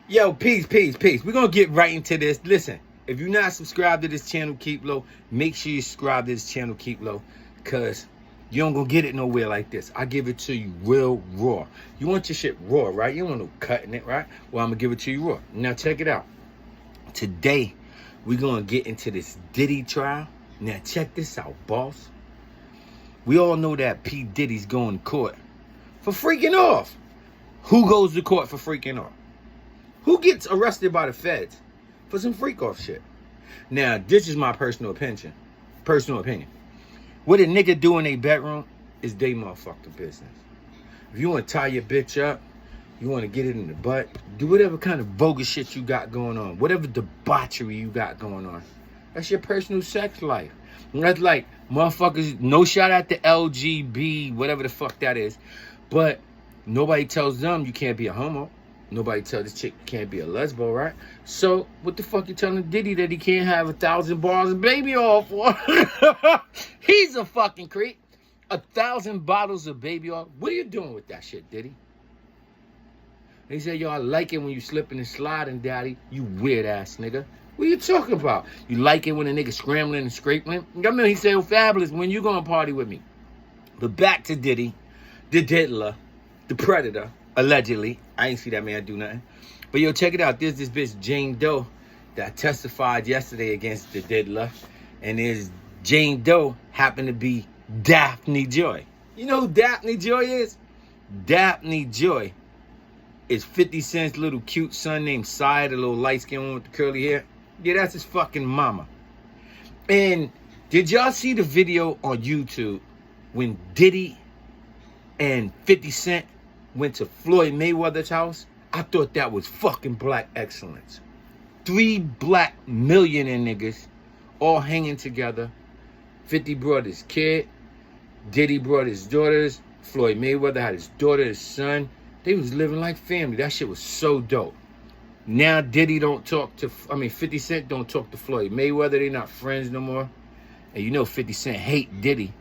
Yo, peace. We're going to get right into this. Listen, if you're not subscribed to this channel, KEEPLO, make sure you subscribe to this channel, KEEPLO, because you don't going to get it nowhere like this. I give it to you real raw. You want your shit raw, right? You don't want no cutting it, right? Well, I'm going to give it to you raw. Now, check it out. Today, we're going to get into this Diddy trial. Now, check this out, boss. We all know that P Diddy's going to court for freaking off. Who goes to court for freaking off? Who gets arrested by the feds for some freak off shit? Now, this is my personal opinion. What a nigga do in a bedroom is they motherfucking business. If you want to tie your bitch up, you want to get it in the butt, do whatever kind of bogus shit you got going on, whatever debauchery you got going on. That's your personal sex life. And that's like, motherfuckers, no shot at the LGB, whatever the fuck that is. But nobody tells them you can't be a homo. Nobody tells this chick you can't be a lesbo, right? So, what the fuck you telling Diddy that he can't have 1,000 bars of baby oil for? He's a fucking creep. 1,000 bottles of baby oil. What are you doing with that shit, Diddy? He said, yo, I like it when you slipping and sliding, daddy. You weird ass nigga. What are you talking about? You like it when a nigga scrambling and scraping? I mean, he said, oh, fabulous, when you gonna party with me? But back to Diddy, the diddler, the predator, allegedly. I ain't see that man do nothing. But yo, check it out. There's this bitch, Jane Doe, that testified yesterday against the diddler. And his Jane Doe happened to be Daphne Joy. You know who Daphne Joy is? Daphne Joy is 50 Cent's little cute son named Cy, the little light-skinned one with the curly hair. Yeah, that's his fucking mama. And did y'all see the video on YouTube when Diddy and 50 Cent went to Floyd Mayweather's house? I thought that was fucking black excellence. 3 black millionaire niggas all hanging together. 50 brought his kid. Diddy brought his daughters. Floyd Mayweather had his daughter, his son. They was living like family. That shit was so dope. Now Diddy don't talk to, 50 Cent don't talk to Floyd Mayweather. They not friends no more. And you know 50 Cent hate Diddy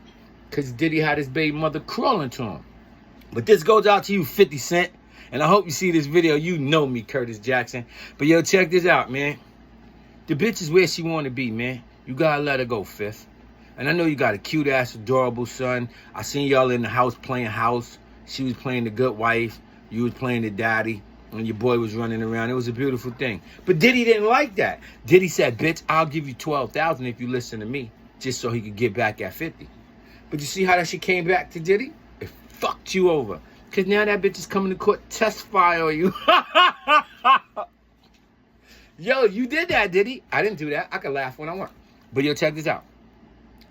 because Diddy had his baby mother crawling to him. But this goes out to you, 50 Cent. And I hope you see this video. You know me, Curtis Jackson. But yo, check this out, man. The bitch is where she want to be, man. You gotta let her go, Fifth. And I know you got a cute-ass, adorable son. I seen y'all in the house playing house. She was playing the good wife. You was playing the daddy. And your boy was running around. It was a beautiful thing. But Diddy didn't like that. Diddy said, bitch, I'll give you $12,000 if you listen to me. Just so he could get back at 50. But you see how that shit came back to Diddy? It fucked you over. Because now that bitch is coming to court to testify on you. Yo, you did that, Diddy. I didn't do that. I can laugh when I want. But yo, check this out.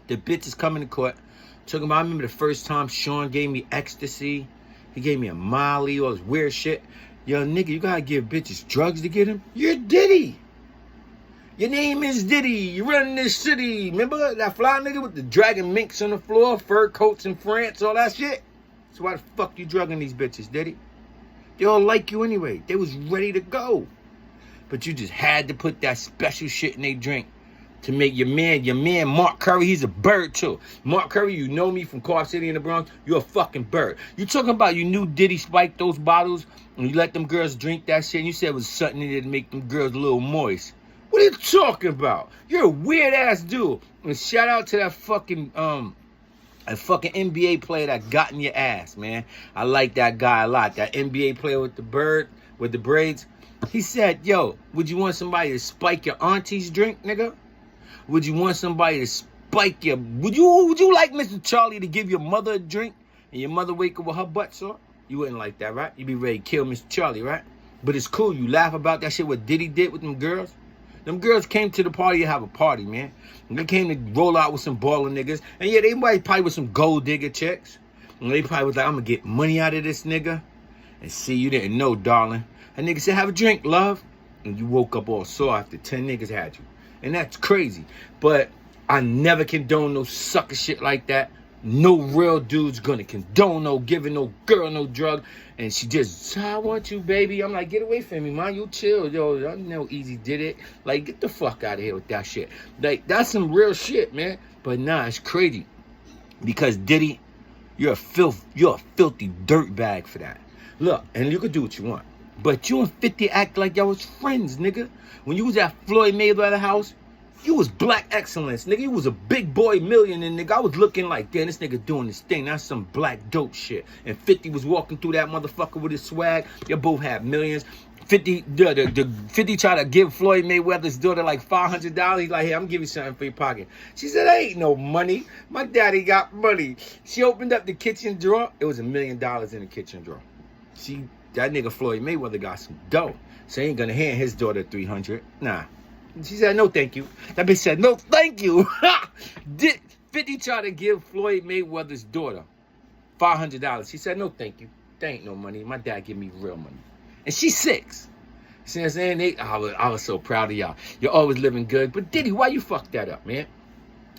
The bitch is coming to court. Talking about, I remember the first time Sean gave me ecstasy. He gave me a Molly, all this weird shit. Yo, nigga, you gotta give bitches drugs to get him? You're Diddy. Your name is Diddy. You run this city. Remember that fly nigga with the dragon minks on the floor, fur coats in France, all that shit? So why the fuck you drugging these bitches, Diddy? They all like you anyway. They was ready to go. But you just had to put that special shit in their drink to make your man Mark Curry, he's a bird too. Mark Curry, you know me from Car City in the Bronx, you're a fucking bird. You talking about you knew Diddy spiked those bottles and you let them girls drink that shit and you said it was something in there to make them girls a little moist. What are you talking about? You're a weird ass dude. And shout out to that fucking NBA player that got in your ass, man. I like that guy a lot. That NBA player with the bird, with the braids. He said, yo, would you want somebody to spike your auntie's drink, nigga? Would you want somebody to spike your... Would you like Mr. Charlie to give your mother a drink and your mother wake up with her butt sore? You wouldn't like that, right? You'd be ready to kill Mr. Charlie, right? But it's cool. You laugh about that shit what Diddy did with them girls. Them girls came to the party to have a party, man. And they came to roll out with some baller niggas. And yeah, they might probably with some gold digger chicks. And they probably was like, I'm going to get money out of this nigga. And see, you didn't know, darling. A nigga said, have a drink, love. And you woke up all sore after 10 niggas had you. And that's crazy. But I never condone no sucker shit like that. No real dude's gonna condone no giving no girl no drug. And she just, I want you, baby. I'm like, get away from me, man. You chill, yo. I know Easy did it. Like, get the fuck out of here with that shit. Like, that's some real shit, man. But nah, it's crazy. Because Diddy, you're a filthy dirtbag for that. Look, and you can do what you want. But you and 50 act like y'all was friends, nigga. When you was at Floyd Mayweather house, you was black excellence, nigga. You was a big boy millionaire, nigga. I was looking like, damn, this nigga doing this thing. That's some black dope shit. And 50 was walking through that motherfucker with his swag. You both had millions. 50 tried to give Floyd Mayweather's daughter like $500. He's like, hey, I'm gonna give you something for your pocket. She said, that ain't no money. My daddy got money. She opened up the kitchen drawer. It was $1 million in the kitchen drawer. That nigga Floyd Mayweather got some dough. So he ain't gonna hand his daughter 300. Nah. She said, no, thank you. That bitch said, no, thank you. 50 tried to give Floyd Mayweather's daughter $500. She said, no, thank you. That ain't no money. My dad give me real money. And she's 6. See what I'm saying? I was so proud of y'all. You're always living good. But Diddy, why you fuck that up, man?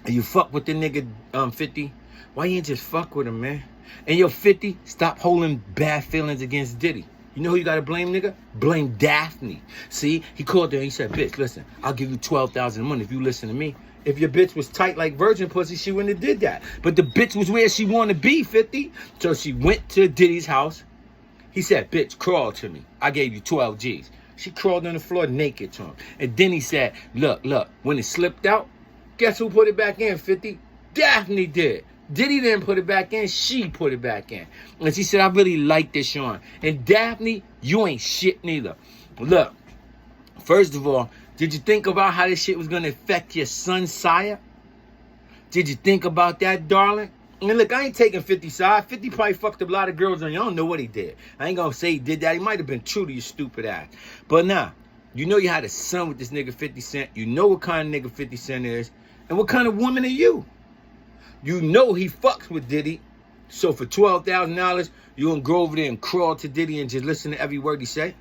And you fuck with the nigga 50? Why you ain't just fuck with him, man? And yo, 50, stop holding bad feelings against Diddy. You know who you gotta blame, nigga? Blame Daphne. See, he called her and he said, bitch, listen, I'll give you $12,000 a month if you listen to me. If your bitch was tight like virgin pussy, she wouldn't have did that. But the bitch was where she wanted to be, 50. So she went to Diddy's house. He said, bitch, crawl to me. I gave you 12 G's. She crawled on the floor naked to him. And then he said, look, when it slipped out, guess who put it back in, 50? Daphne did. Diddy didn't put it back in, she put it back in. And she said, I really like this, Sean. And Daphne, you ain't shit neither. Look, first of all, did you think about how this shit was going to affect your son's sire? Did you think about that, darling? And look, I ain't taking 50's side. 50 probably fucked up a lot of girls on you. I don't know what he did. I ain't going to say he did that. He might have been true to your stupid ass. But nah, you know you had a son with this nigga 50 Cent. You know what kind of nigga 50 Cent is. And what kind of woman are you? You know he fucks with Diddy. So for $12,000, you gonna go over there and crawl to Diddy and just listen to every word he say?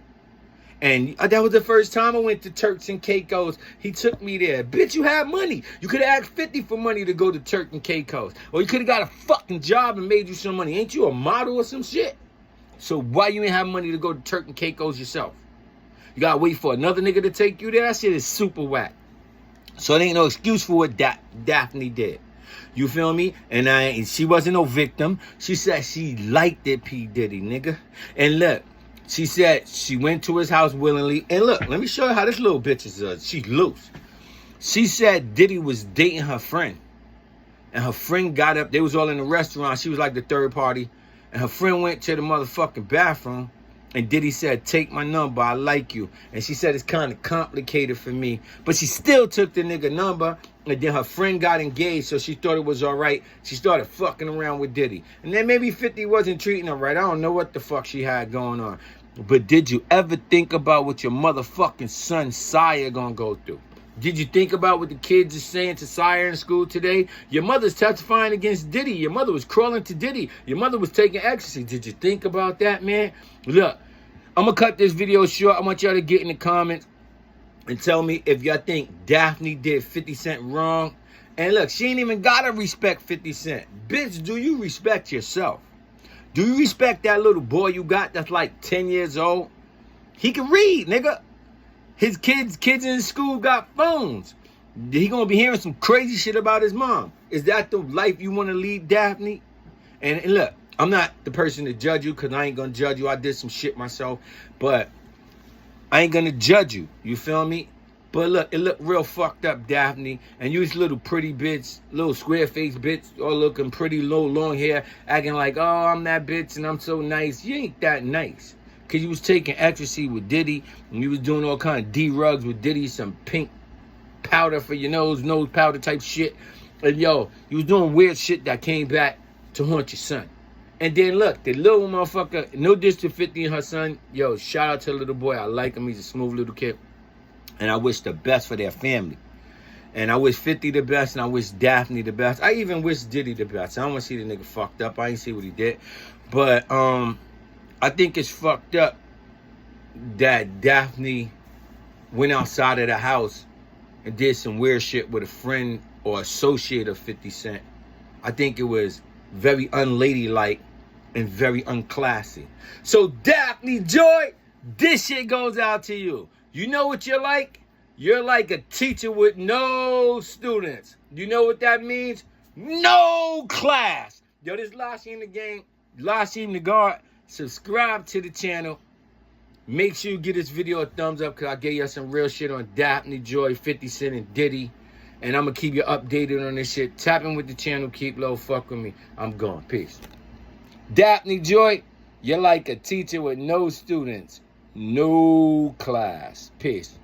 And that was the first time I went to Turks and Caicos. He took me there. Bitch, you had money. You could have asked 50 for money to go to Turks and Caicos. Or you could have got a fucking job and made you some money. Ain't you a model or some shit? So why you ain't have money to go to Turks and Caicos yourself? You gotta wait for another nigga to take you there? That shit is super whack. So there ain't no excuse for what Daphne did. You feel me? And she wasn't no victim. She said she liked it, P Diddy, nigga. And look, she said she went to his house willingly. And look, let me show you how this little bitch is. She's loose. She said Diddy was dating her friend. And her friend got up. They was all in the restaurant. She was like the third party. And her friend went to the motherfucking bathroom. And Diddy said, take my number, I like you. And she said, it's kind of complicated for me. But she still took the nigga number. And then her friend got engaged, so she thought it was all right. She started fucking around with Diddy. And then maybe 50 wasn't treating her right. I don't know what the fuck she had going on. But did you ever think about what your motherfucking son, Sire, gonna go through? Did you think about what the kids are saying to Sire in school today? Your mother's testifying against Diddy. Your mother was crawling to Diddy. Your mother was taking ecstasy. Did you think about that, man? Look, I'm gonna cut this video short. I want y'all to get in the comments and tell me if y'all think Daphne did 50 Cent wrong. And look, she ain't even gotta respect 50 Cent. Bitch, do you respect yourself? Do you respect that little boy you got that's like 10 years old? He can read, nigga. His kids in school got phones. He gonna be hearing some crazy shit about his mom. Is that the life you wanna lead, Daphne? And look, I'm not the person to judge you because I ain't gonna judge you. I did some shit myself, but I ain't gonna judge you. You feel me? But look, it looked real fucked up, Daphne. And you this little pretty bitch, little square face bitch, all looking pretty low, long hair, acting like, oh, I'm that bitch and I'm so nice. You ain't that nice. Because you was taking ecstasy with Diddy, and you was doing all kind of D-rugs with Diddy, some pink powder for your nose powder type shit. And yo, you was doing weird shit that came back to haunt your son. And then look, the little motherfucker, no diss to 50 and her son. Yo, shout out to the little boy. I like him. He's a smooth little kid. And I wish the best for their family. And I wish 50 the best, and I wish Daphne the best. I even wish Diddy the best. I don't want to see the nigga fucked up. I ain't see what he did. But I think it's fucked up that Daphne went outside of the house and did some weird shit with a friend or associate of 50 Cent. I think it was very unladylike and very unclassy. So Daphne Joy, this shit goes out to you. You know what you're like? You're like a teacher with no students. You know what that means? No class. Yo, this Lassie in the game, Lassie in the guard. Subscribe to the channel. Make sure you give this video a thumbs up because I gave you some real shit on Daphne Joy, 50 Cent, and Diddy. And I'm going to keep you updated on this shit. Tap in with the channel. Keep low. Fuck with me. I'm gone. Peace. Daphne Joy, you're like a teacher with no students. No class. Peace.